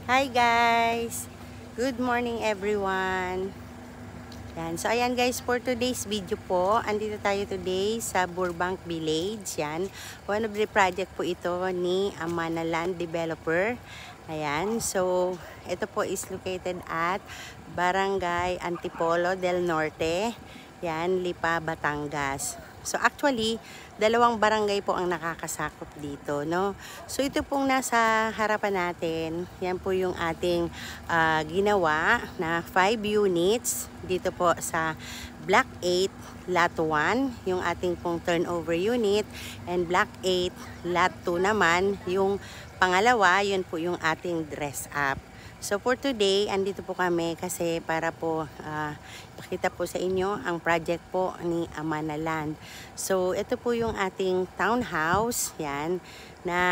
Hi guys! Good morning everyone! Yan. So ayan guys, for today's video po, andito tayo today sa Burbank Village. Yan. One of the project po ito ni Amana Land Developer. Ayan. So ito po is located at Barangay Antipolo del Norte. Yan, Lipa, Batangas. So actually, dalawang barangay po ang nakakasakop dito, no? So ito pong nasa harapan natin, yan po yung ating ginawa na 5 units dito po sa Block 8, Lot 1, yung ating pong turnover unit, and Block 8, Lot 2 naman, yung pangalawa, yun po yung ating dress up. So for today, andito po kami kasi para po pakita po sa inyo ang project po ni Amana Land. So ito po yung ating townhouse, yan, na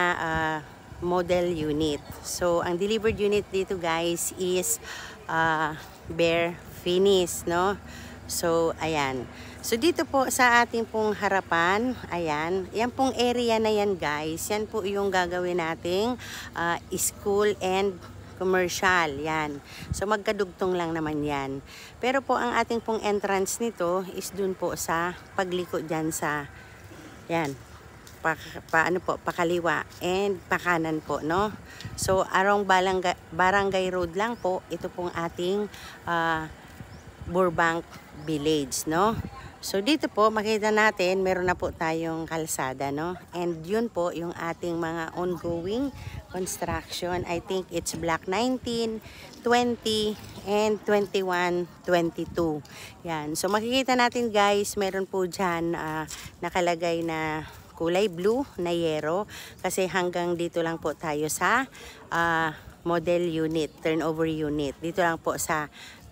model unit. So ang delivered unit dito guys is bare finish, no? So ayan. So dito po sa ating pong harapan, ayan, yan pong area na yan guys, yan po yung gagawin nating school and commercial, yan. So magkadugtong lang naman yan. Pero po ang ating pong entrance nito is dun po sa pagliko dyan sa, yan, pakaliwa and pakanan po, no? So arong Barangay Road lang po, ito pong ating Burbank Village, no? So dito po makita natin meron na po tayong kalsada, no? And yun po yung ating mga ongoing construction. I think it's block 19, 20 and 21, 22. Yan. So makikita natin guys, meron po dyan nakalagay na kulay blue na yero kasi hanggang dito lang po tayo sa model unit, turnover unit. Dito lang po sa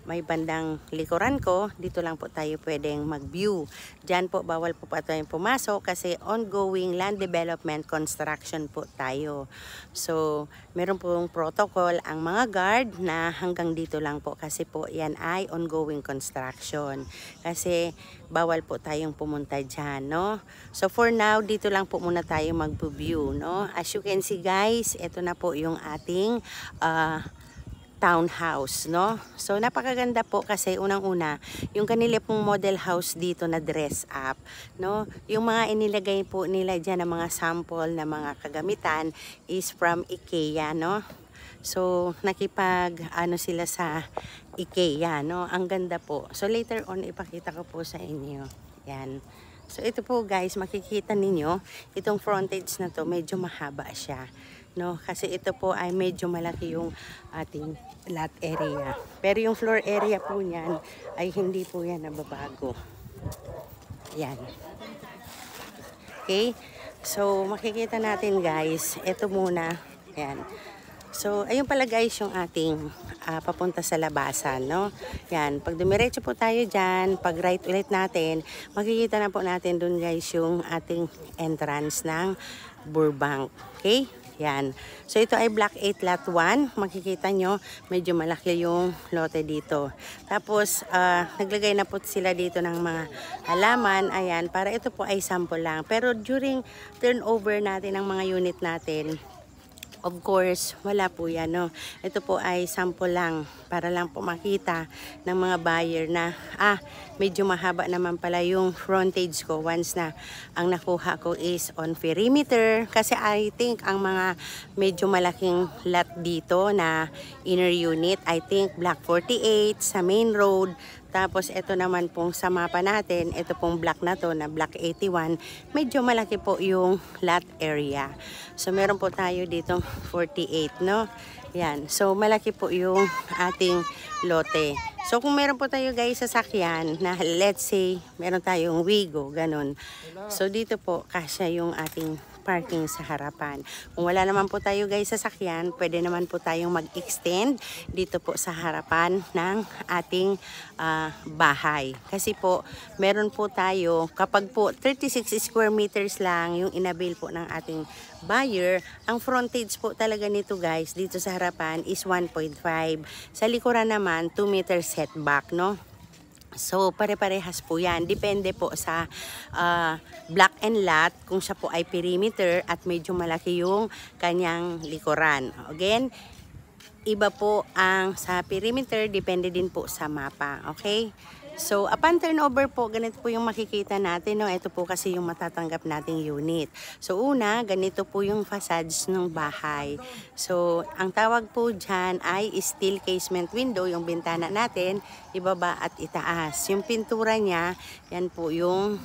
may bandang likuran ko, dito lang po tayo pwedeng mag-view. Diyan po, bawal po tayong pumasok kasi ongoing land development construction po tayo. So, meron pong protocol ang mga guard na hanggang dito lang po kasi po yan ay ongoing construction. Kasi bawal po tayong pumunta dyan, no? So, for now, dito lang po muna tayo mag-view, no? As you can see guys, ito na po yung ating townhouse, no? So napakaganda po kasi unang-una yung kanila pong model house dito na dress up, no? Yung mga inilagay po nila diyan na mga sample na mga kagamitan is from IKEA, no? So nakipag ano sila sa IKEA, no? Ang ganda po. So later on ipakita ko po sa inyo. Yan. So ito po guys, makikita ninyo itong frontage na to, medyo mahaba siya, no? Kasi ito po ay medyo malaki yung ating lot area. Pero yung floor area po niyan ay hindi po yan nababago. Yan. Okay? So makikita natin guys, ito muna. Yan. So, ayun pala guys yung ating papunta sa labasan, no? Yan, pag dumiretso po tayo dyan, pag right ulit natin, makikita na po natin dun guys yung ating entrance ng Burbank. Okay? Yan. So, ito ay Block 8 Lot 1. Makikita nyo, medyo malaki yung lote dito. Tapos, naglagay na po sila dito ng mga halaman. Ayan, para ito po ay sample lang. Pero during turnover natin ng mga unit natin, of course, wala po yan, no? Ito po ay sample lang para lang po makita ng mga buyer na medyo mahaba naman pala yung frontage ko once na ang nakuha ko is on perimeter. Kasi I think ang mga medyo malaking lot dito na inner unit, I think block 48 sa main road. Tapos ito naman pong sa mapa natin, ito pong block na to na block 81, medyo malaki po yung lot area. So meron po tayo ditong 48, no? Yan. So malaki po yung ating lote. So kung meron po tayo guys sasakyan na let's say meron tayong Wigo, ganun. So dito po kasya yung ating parking sa harapan. Kung wala naman po tayo guys sasakyan, pwede naman po tayong mag-extend dito po sa harapan ng ating bahay. Kasi po, meron po tayo, kapag po 36 square meters lang yung inabil po ng ating buyer, ang frontage po talaga nito guys, dito sa harapan is 1.5. Sa likuran naman, 2 meter setback, no? So, pare-parehas po yan. Depende po sa block and lot kung siya po ay perimeter at medyo malaki yung kanyang likuran. Again, iba po ang sa perimeter, depende din po sa mapa, okay? So, upon turnover po, ganito po yung makikita natin, no? Ito po kasi yung matatanggap nating unit. So, una, ganito po yung facades ng bahay. So, ang tawag po dyan ay steel casement window, yung bintana natin, ibaba at itaas. Yung pintura niya, yan po yung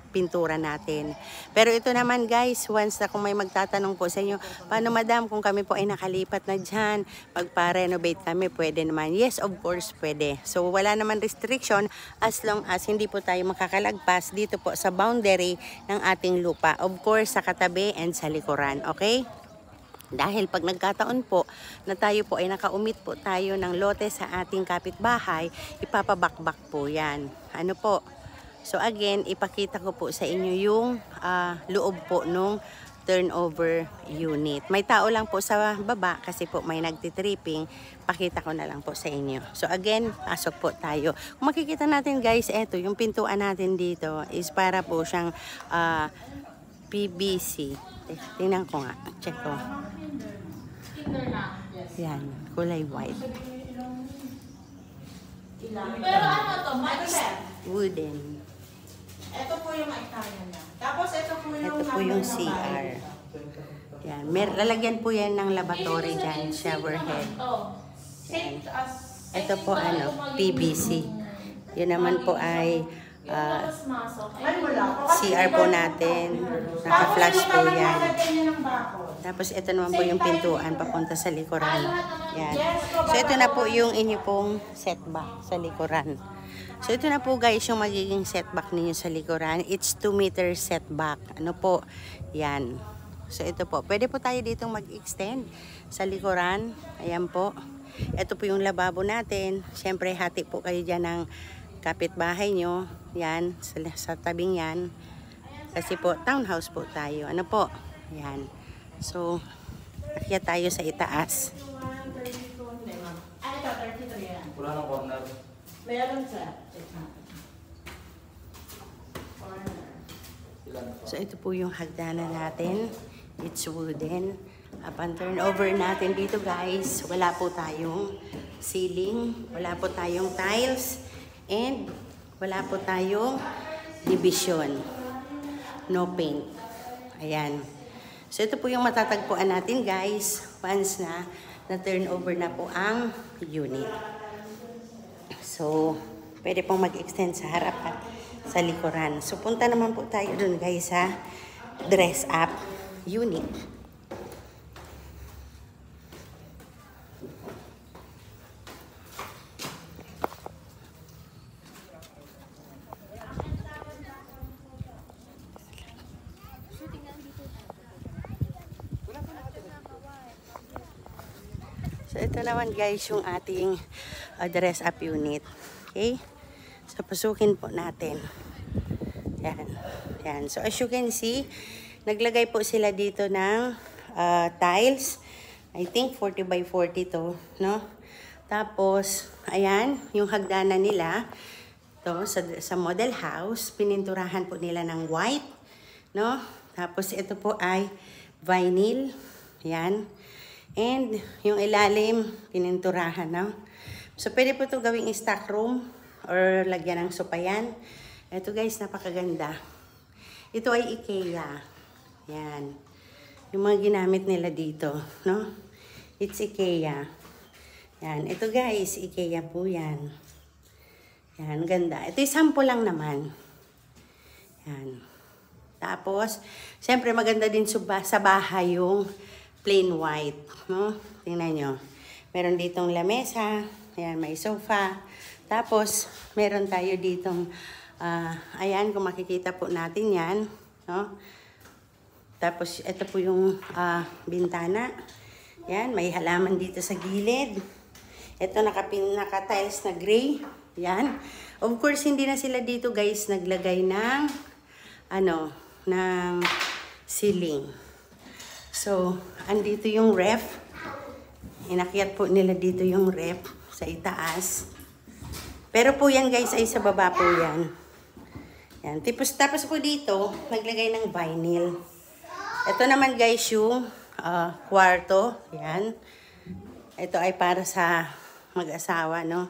pintura natin. Pero ito naman guys, once na kung may magtatanong po sa inyo, paano madam kung kami po ay nakalipat na dyan, magpa-renovate kami, pwede naman? Yes, of course, pwede. So wala naman restriction as long as hindi po tayo makakalagpas dito po sa boundary ng ating lupa. Of course, sa katabi and sa likuran, okay? Dahil pag nagkataon po na tayo po ay nakaumit po tayo ng lote sa ating kapitbahay, ipapabakbak po yan. Ano po? So again, ipakita ko po sa inyo yung loob po nung turnover unit. May tao lang po sa baba kasi po may nagtitripping. Pakita ko na lang po sa inyo. So again, pasok po tayo. Kung makikita natin guys, eto yung pintuan natin dito is para po siyang PVC. Tingnan ko nga. Check ko. Yan, kulay white. Pero ano to, Wooden. ito po yung hektarya niya. Tapos ito po yung CR. Yan. Lalagyan po yan ng lavatory dyan, shower head. Yan. Ito po PVC. Yun naman po ay CR po natin. Naka-flash po yan. Tapos ito naman po yung pintuan papunta sa likuran. Yan. So ito na po yung inyo pong setback sa likuran. So ito na po guys yung magiging setback ninyo sa likuran. It's 2 meter setback. Ano po? Yan. So ito po. Pwede po tayo ditong mag-extend sa likuran. Ayan po. Ito po yung lababo natin. Siyempre hati po kayo dyan ng kapitbahay nyo. Yan. Sa tabing yan. Kasi po townhouse po tayo. Ano po? Yan. So akyat tayo sa itaas. Wala nang corner. Meron sa So ito po yung hagdanan natin. It's wooden. Upon turnover natin dito guys, wala po tayong ceiling, wala po tayong tiles, and wala po tayong division. No paint. Ayan. So ito po yung matatagpuan natin guys, once na turnover na po ang unit. So, pwede pong mag-extend sa harap at sa likuran. So, punta naman po tayo dun guys sa dress up unit. So, ito naman guys yung ating dress up unit. Okay? So, pasukin po natin. Yan. Yan. So, as you can see, naglagay po sila dito ng tiles. I think 40 by 40 to, no? Tapos, ayan, yung hagdanan nila, to, sa model house, pininturahan po nila ng white, no? Tapos, ito po ay vinyl. Yan. And yung ilalim, pininturahan, no? So, pwede po ito gawing stock room or lagyan ng sopayan. Ito guys, napakaganda. Ito ay IKEA. Yan. Yung mga ginamit nila dito, no? It's IKEA. Yan. Ito guys, IKEA po yan. Yan, ganda. Ito yung sample lang naman. Yan. Tapos, siyempre maganda din sa bahay yung plain white, no? Tingnan nyo. Meron ditong lamesa, ayan, may sofa. Tapos, meron tayo ditong, ayan, kung makikita po natin yan, no? Tapos, ito po yung bintana. Yan, may halaman dito sa gilid. Ito, naka-tiles na gray. Yan. Of course, hindi na sila dito, guys, naglagay ng, ng ceiling. So, andito yung ref. Inakyat po nila dito yung ref sa itaas. Pero po yan guys ay sa baba po yan. Yan. Tapos po dito, naglagay ng vinyl. Ito naman guys yung kwarto. Yan. Ito ay para sa mag-asawa, no?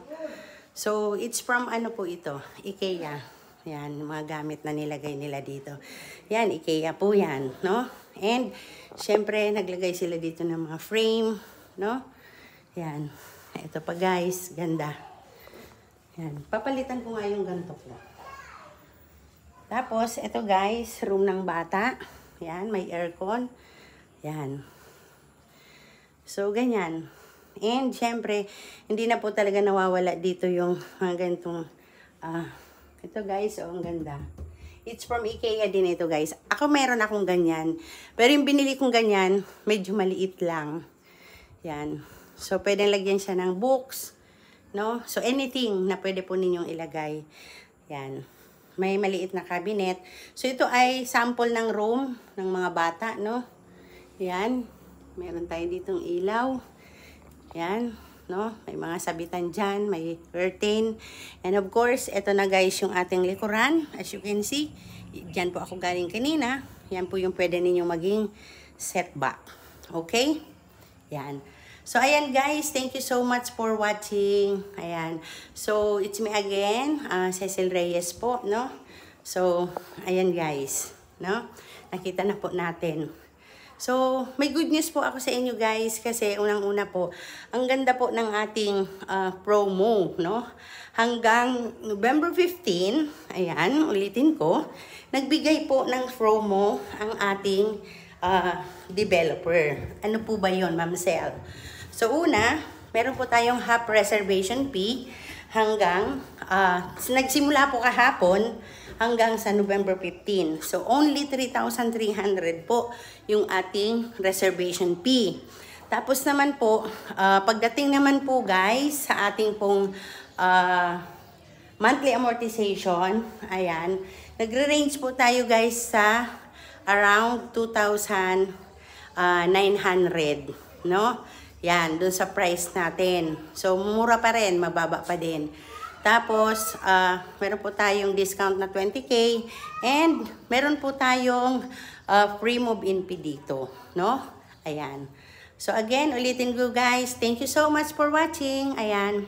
So, it's from ano po ito? IKEA. Yan, mga gamit na nilagay nila dito. Yan, IKEA po yan, no? And, syempre, naglagay sila dito ng mga frame, no? Yan. Ito pa guys, ganda. Yan. Papalitan ko nga yung ganito ko. Tapos, ito guys, room ng bata. Yan, may aircon. Yan. So, ganyan. And, syempre, hindi na po talaga nawawala dito yung mga ganitong, ito guys, oh, ang ganda. It's from IKEA din ito guys. Ako meron akong ganyan. Pero yung binili kong ganyan, medyo maliit lang. Yan. So, pwedeng lagyan siya ng books, no? So, anything na pwede po ninyong ilagay. Yan. May maliit na cabinet. So, ito ay sample ng room ng mga bata, no? Yan. Meron tayo ditong ilaw. Yan, no? May mga sabitan dyan, may curtain. And of course, ito na guys yung ating likuran. As you can see, dyan po ako galing kanina. Yan po yung pwede ninyong maging setback. Okay? Yan. So, ayan guys, thank you so much for watching. Ayan. So, it's me again, Cecil Reyes po, no? So, ayan guys, no? Nakita na po natin. So, may good news po ako sa inyo guys kasi unang-una po, ang ganda po ng ating promo, no? Hanggang November 15, ayan, ulitin ko, nagbigay po ng promo ang ating developer. Ano po ba yon, Ma'am Sel? So, una, meron po tayong half reservation fee hanggang, nagsimula po kahapon, hanggang sa November 15. So, only 3,300 po yung ating reservation fee. Tapos naman po, pagdating naman po guys sa ating pong monthly amortization, ayan, nagre-range po tayo guys sa around 2,900, no? Yan, dun sa price natin. So, mura pa rin, mababa pa din. Tapos, meron po tayong discount na 20K and meron po tayong free move-in fee dito, no? Ayan. So, again, ulitin ko guys, thank you so much for watching. Ayan.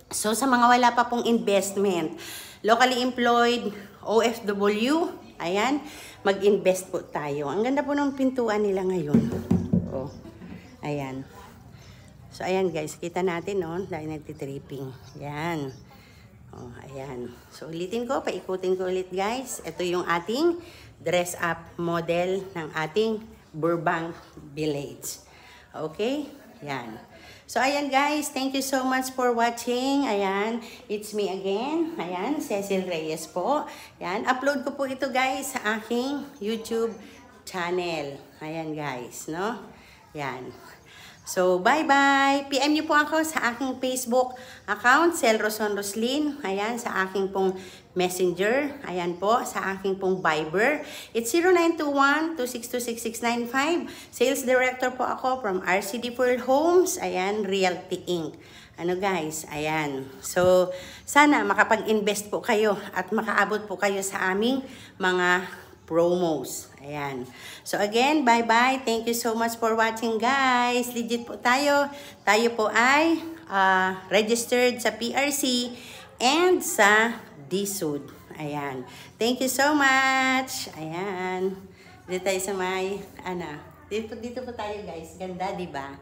So, sa mga wala pa pong investment, locally employed, OFW, ayan, mag-invest po tayo. Ang ganda po ng pintuan nila ngayon. Oh, ayan. So, ayan guys, kita natin, no? Dahil nagtitripping. Ayan. Oh, ayan. So, ulitin ko, paikutin ko ulit guys. Ito yung ating dress-up model ng ating Burbank Village. Okay? Ayan. So, ayan guys, thank you so much for watching. Ayan, it's me again. Ayan, Cecil Reyes po. Ayan, upload ko po ito guys sa aking YouTube channel. Ayan guys, no? Ayan. So, bye-bye! PM niyo po ako sa aking Facebook account, Cel Roson Roslin. Ayan, sa aking pong Messenger. Ayan po, sa aking pong Viber. It's 0921-2626695. Sales Director po ako from RCD World Homes. Ayan, Realty Inc. Ano guys, ayan. So, sana makapag-invest po kayo at makaabot po kayo sa aming mga promos. Ayan. So again, bye-bye. Thank you so much for watching guys. Legit po tayo. Tayo po ay registered sa PRC and sa DSUD. Ayan. Thank you so much. Ayan. Dito tayo sa may, dito po tayo guys. Ganda, di ba?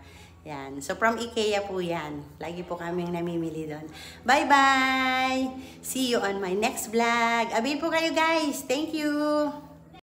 Yan. So, from IKEA po yan. Lagi po kaming namimili doon. Bye-bye! See you on my next vlog. Abay po kayo guys. Thank you!